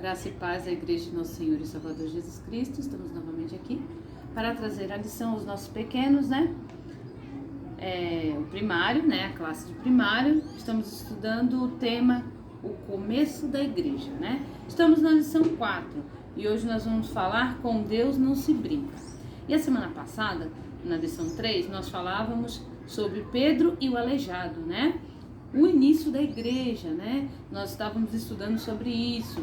Graça e paz à Igreja de Nosso Senhor e Salvador Jesus Cristo. Estamos novamente aqui para trazer a lição aos nossos pequenos, o primário, a classe de primário. Estamos estudando o tema O Começo da Igreja, Estamos na lição 4 e hoje nós vamos falar Com Deus não se brinca. E a semana passada, na lição 3, nós falávamos sobre Pedro e o aleijado, O início da igreja, Nós estávamos estudando sobre isso,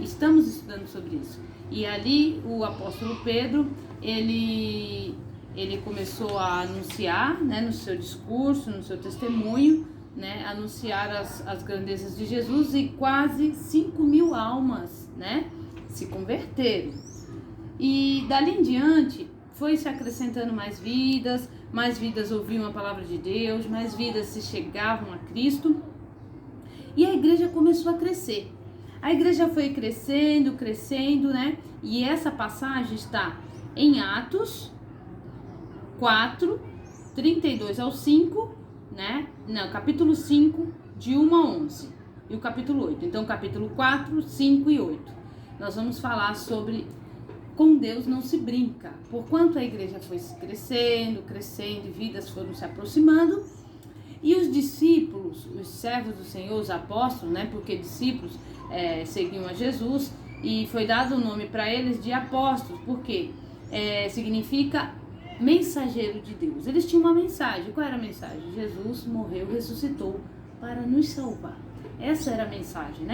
estamos estudando sobre isso. E ali o apóstolo Pedro, ele começou a anunciar, no seu discurso, no seu testemunho, anunciar as grandezas de Jesus, e quase 5.000 almas, se converteram. E dali em diante foi se acrescentando mais vidas ouviam a palavra de Deus, mais vidas se chegavam a Cristo, e a igreja começou a crescer. A igreja foi crescendo, e essa passagem está em Atos 4, 32 ao 5, capítulo 5, de 1 a 11, e o capítulo 8. Então, capítulo 4, 5 e 8. Nós vamos falar sobre Com Deus não se brinca. Porquanto a igreja foi crescendo, e vidas foram se aproximando, e os discípulos, os servos do Senhor, os apóstolos, porque discípulos seguiam a Jesus, e foi dado o nome para eles de apóstolos, porque significa mensageiro de Deus. Eles tinham uma mensagem. Qual era a mensagem? Jesus morreu, ressuscitou para nos salvar. Essa era a mensagem,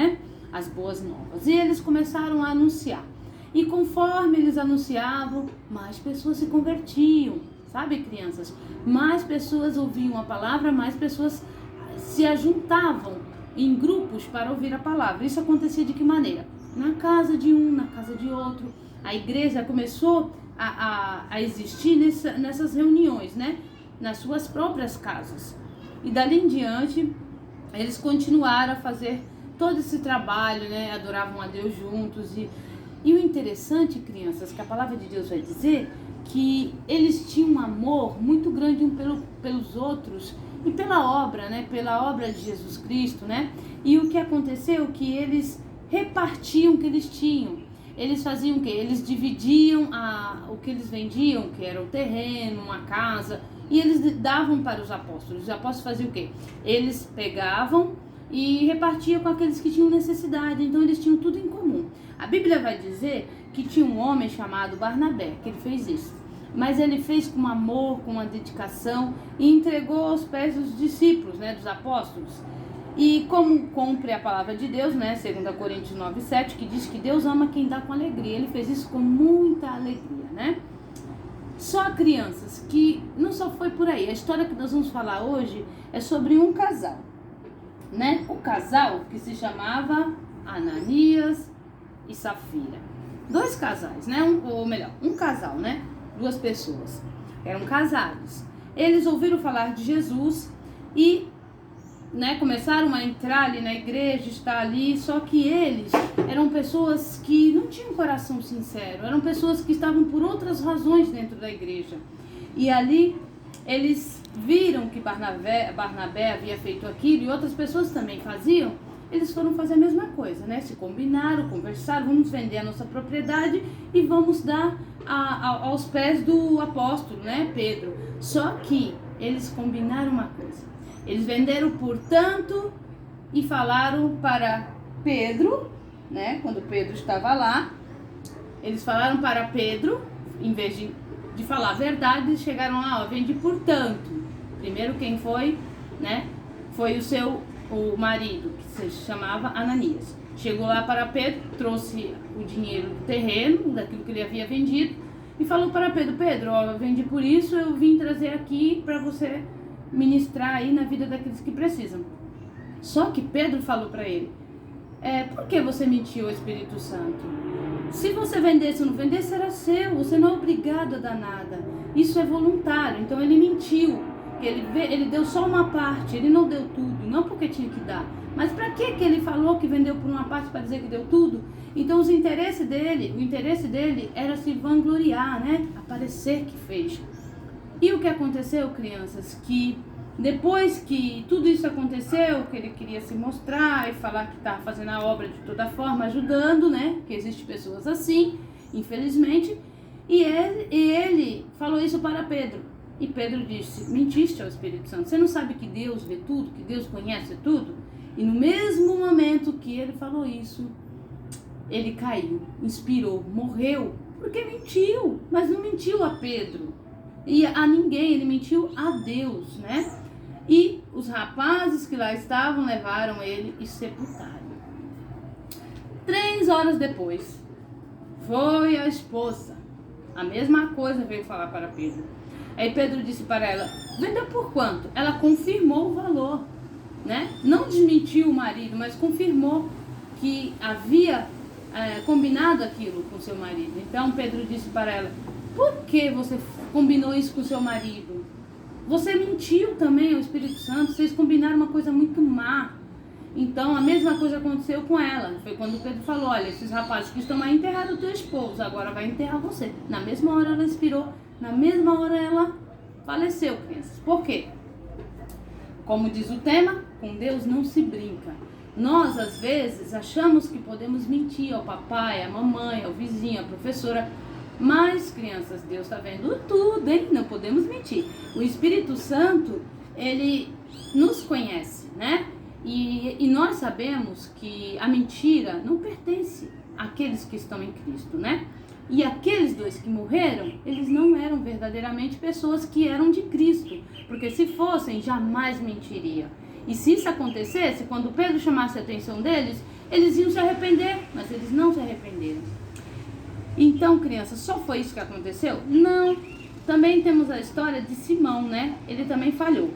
As boas novas. E eles começaram a anunciar. E conforme eles anunciavam, mais pessoas se convertiam. Sabe, crianças? Mais pessoas ouviam a palavra, mais pessoas se ajuntavam em grupos para ouvir a palavra. Isso acontecia de que maneira? Na casa de um, na casa de outro. A igreja começou a existir nessas reuniões, Nas suas próprias casas. E dali em diante, eles continuaram a fazer todo esse trabalho, Adoravam a Deus juntos. E o interessante, crianças, que a palavra de Deus vai dizer que eles tinham um amor muito grande um pelos outros e pela obra, Pela obra de Jesus Cristo, E o que aconteceu? Que eles repartiam o que eles tinham. Eles faziam o quê? Eles dividiam o que eles vendiam, que era o terreno, uma casa, e eles davam para os apóstolos. Os apóstolos faziam o quê? Eles pegavam e repartiam com aqueles que tinham necessidade. Então eles tinham tudo em comum. A Bíblia vai dizer que tinha um homem chamado Barnabé, que ele fez isso. Mas ele fez com amor, com uma dedicação, e entregou aos pés dos discípulos, dos apóstolos. E como cumpre a palavra de Deus, 2 Coríntios 9, 7, que diz que Deus ama quem dá com alegria. Ele fez isso com muita alegria, Só, crianças, que não só foi por aí. A história que nós vamos falar hoje é sobre um casal, O casal que se chamava Ananias e Safira. Dois casais, um casal, Duas pessoas. Eram casados. Eles ouviram falar de Jesus e começaram a entrar ali na igreja, estar ali, só que eles eram pessoas que não tinham coração sincero, eram pessoas que estavam por outras razões dentro da igreja. E ali eles viram que Barnabé havia feito aquilo e outras pessoas também faziam. Eles foram fazer a mesma coisa, Se combinaram, conversaram, vamos vender a nossa propriedade e vamos dar aos pés do apóstolo, Pedro. Só que eles combinaram uma coisa. Eles venderam por tanto e falaram para Pedro, Quando Pedro estava lá, eles falaram para Pedro, em vez de falar a verdade, eles chegaram lá, vendi por tanto. Primeiro quem foi, Foi o marido, que se chamava Ananias. Chegou lá para Pedro, trouxe o dinheiro do terreno, daquilo que ele havia vendido, e falou para Pedro, eu vendi por isso, eu vim trazer aqui para você ministrar aí na vida daqueles que precisam. Só que Pedro falou para ele, por que você mentiu ao Espírito Santo? Se você vendesse ou não vendesse, era seu, você não é obrigado a dar nada. Isso é voluntário. Então ele mentiu. Ele deu só uma parte, ele não deu tudo, não porque tinha que dar. Mas para que ele falou que vendeu por uma parte para dizer que deu tudo? Então o interesse dele era se vangloriar, aparecer que fez. E o que aconteceu, crianças? Que Depois que tudo isso aconteceu, que ele queria se mostrar e falar que estava fazendo a obra de toda forma, ajudando, né? Que existem pessoas assim, infelizmente. E ele falou isso para Pedro. E Pedro disse: mentiste ao Espírito Santo. Você não sabe que Deus vê tudo, que Deus conhece tudo? E no mesmo momento que ele falou isso, ele caiu, inspirou, morreu. Porque mentiu, mas não mentiu a Pedro e a ninguém, ele mentiu a Deus, né? E os rapazes que lá estavam levaram ele e sepultaram. 3 horas depois, foi a esposa. A mesma coisa veio falar para Pedro. Aí Pedro disse para ela: vendeu por quanto? Ela confirmou o valor, né? Não desmentiu o marido, mas confirmou que havia combinado aquilo com seu marido. Então Pedro disse para ela: por que você combinou isso com seu marido? Você mentiu também ao Espírito Santo, vocês combinaram uma coisa muito má. Então a mesma coisa aconteceu com ela. Foi quando Pedro falou: olha, esses rapazes que estão aí enterraram o teu esposo, agora vai enterrar você. Na mesma hora ela expirou, na mesma hora ela faleceu, crianças. Por quê? Como diz o tema, com Deus não se brinca. Nós, às vezes, achamos que podemos mentir ao papai, à mamãe, ao vizinho, à professora. Mas, crianças, Deus está vendo tudo, hein? Não podemos mentir. O Espírito Santo, ele nos conhece, né? E nós sabemos que a mentira não pertence àqueles que estão em Cristo, né? E aqueles 2 que morreram, eles não eram verdadeiramente pessoas que eram de Cristo. Porque se fossem, jamais mentiriam. E se isso acontecesse, quando Pedro chamasse a atenção deles, eles iam se arrepender, mas eles não se arrependeram. Então, crianças, só foi isso que aconteceu? Não. Também temos a história de Simão, né? Ele também falhou.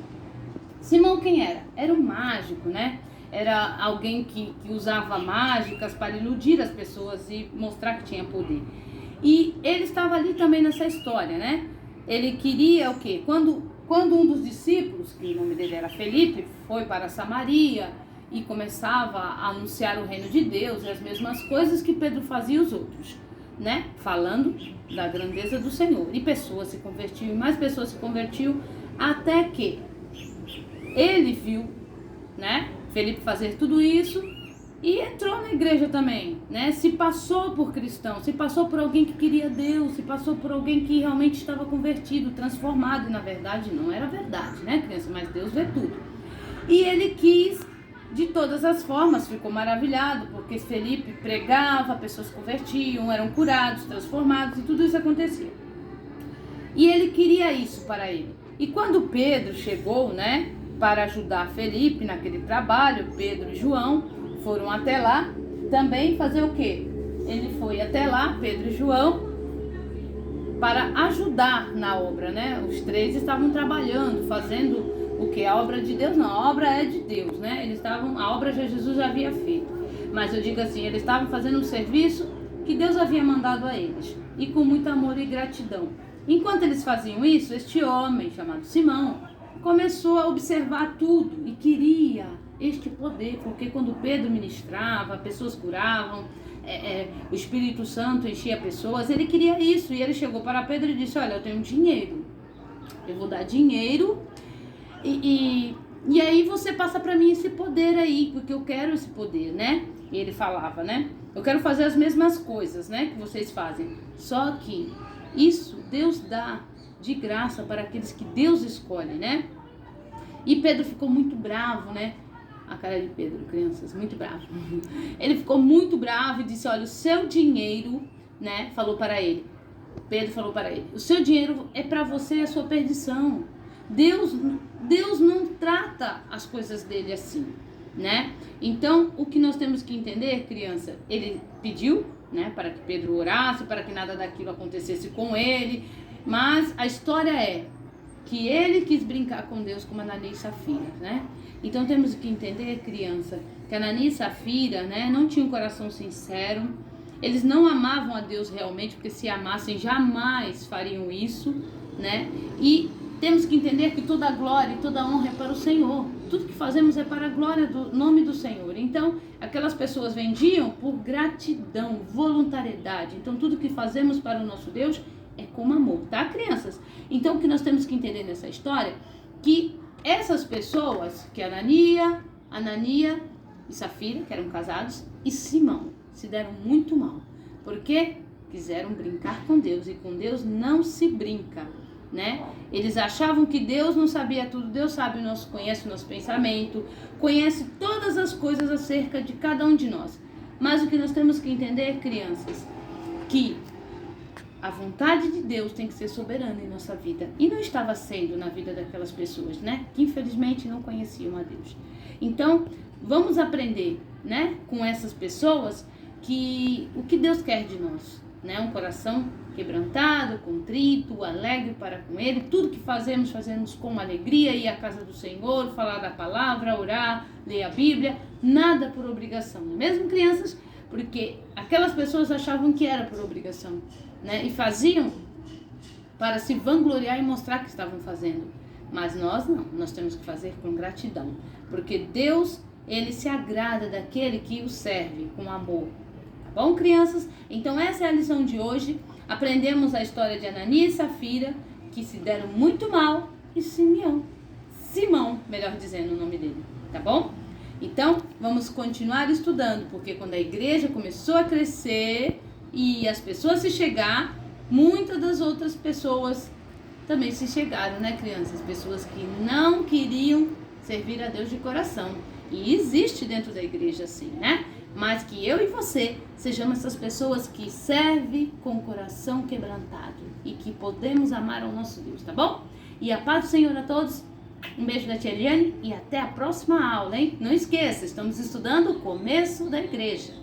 Simão quem era? Era um mágico, né? Era alguém que usava mágicas para iludir as pessoas e mostrar que tinha poder. E ele estava ali também nessa história, né? Ele queria o quê? Quando um dos discípulos, que o nome dele era Felipe, foi para Samaria e começava a anunciar o reino de Deus e as mesmas coisas que Pedro fazia e os outros, né? Falando da grandeza do Senhor. E pessoas se convertiam, e mais pessoas se convertiam, até que ele viu, né, Felipe fazer tudo isso e entrou na igreja também, né? Se passou por cristão, se passou por alguém que queria Deus, se passou por alguém que realmente estava convertido, transformado, e na verdade não era verdade, né, criança? Mas Deus vê tudo. E ele quis de todas as formas, ficou maravilhado, porque Felipe pregava, pessoas se convertiam, eram curados, transformados, e tudo isso acontecia. E ele queria isso para ele. E quando Pedro chegou, né, para ajudar Felipe naquele trabalho, Pedro e João foram até lá também fazer o quê? Ele foi até lá, Pedro e João, para ajudar na obra, né? Os 3 estavam trabalhando, fazendo o que? A obra de Deus? Não, a obra é de Deus, né? A obra Jesus já havia feito. Mas eu digo assim, eles estavam fazendo um serviço que Deus havia mandado a eles. E com muito amor e gratidão. Enquanto eles faziam isso, este homem, chamado Simão, começou a observar tudo e queria este poder, porque quando Pedro ministrava, pessoas curavam, o Espírito Santo enchia pessoas, ele queria isso. E ele chegou para Pedro e disse: olha, eu tenho dinheiro, eu vou dar dinheiro e aí você passa para mim esse poder aí, porque eu quero esse poder, né? E ele falava, né? Eu quero fazer as mesmas coisas, né, que vocês fazem, só que isso Deus dá de graça para aqueles que Deus escolhe, né? E Pedro ficou muito bravo, né? A cara de Pedro, crianças, muito bravo. Ele ficou muito bravo e disse: olha, o seu dinheiro, né? Falou para ele. Pedro falou para ele: o seu dinheiro é para você e a sua perdição. Deus não trata as coisas dele assim, né? Então, o que nós temos que entender, criança, ele pediu, né, para que Pedro orasse, para que nada daquilo acontecesse com ele, mas a história é que ele quis brincar com Deus como Ananias e Safira, né? Então temos que entender, criança, que Ananias e Safira, né, não tinham um coração sincero, eles não amavam a Deus realmente, porque se amassem jamais fariam isso, né? E temos que entender que toda a glória e toda a honra é para o Senhor. Tudo que fazemos é para a glória do nome do Senhor. Então, aquelas pessoas vendiam por gratidão, voluntariedade. Então, tudo que fazemos para o nosso Deus é com amor, tá, crianças? Então, o que nós temos que entender nessa história, que essas pessoas, que Anania e Safira, que eram casados, e Simão, se deram muito mal. Porque quiseram brincar com Deus, e com Deus não se brinca, né? Eles achavam que Deus não sabia tudo. Deus sabe, conhece o nosso pensamento, conhece todas as coisas acerca de cada um de nós. Mas o que nós temos que entender, crianças, que a vontade de Deus tem que ser soberana em nossa vida. E não estava sendo na vida daquelas pessoas, né? Que infelizmente não conheciam a Deus. Então, vamos aprender, né? Com essas pessoas o que Deus quer de nós, né? Um coração quebrantado, contrito, alegre para com Ele. Tudo que fazemos com alegria. Ir à casa do Senhor, falar da palavra, orar, ler a Bíblia. Nada por obrigação, não é mesmo, crianças? Porque aquelas pessoas achavam que era por obrigação, né? E faziam para se vangloriar e mostrar que estavam fazendo. Mas nós não, nós temos que fazer com gratidão. Porque Deus, Ele se agrada daquele que o serve com amor. Tá bom, crianças? Então essa é a lição de hoje. Aprendemos a história de Anania e Safira, que se deram muito mal, e Simão, melhor dizendo o nome dele, tá bom? Então, vamos continuar estudando, porque quando a igreja começou a crescer e as pessoas se chegar, muitas das outras pessoas também se chegaram, né, crianças? Pessoas que não queriam servir a Deus de coração. E existe dentro da igreja assim, né? Mas que eu e você sejamos essas pessoas que servem com o coração quebrantado e que podemos amar ao nosso Deus, tá bom? E a paz do Senhor a todos. Um beijo da tia Eliane e até a próxima aula, hein? Não esqueça, estamos estudando o começo da igreja.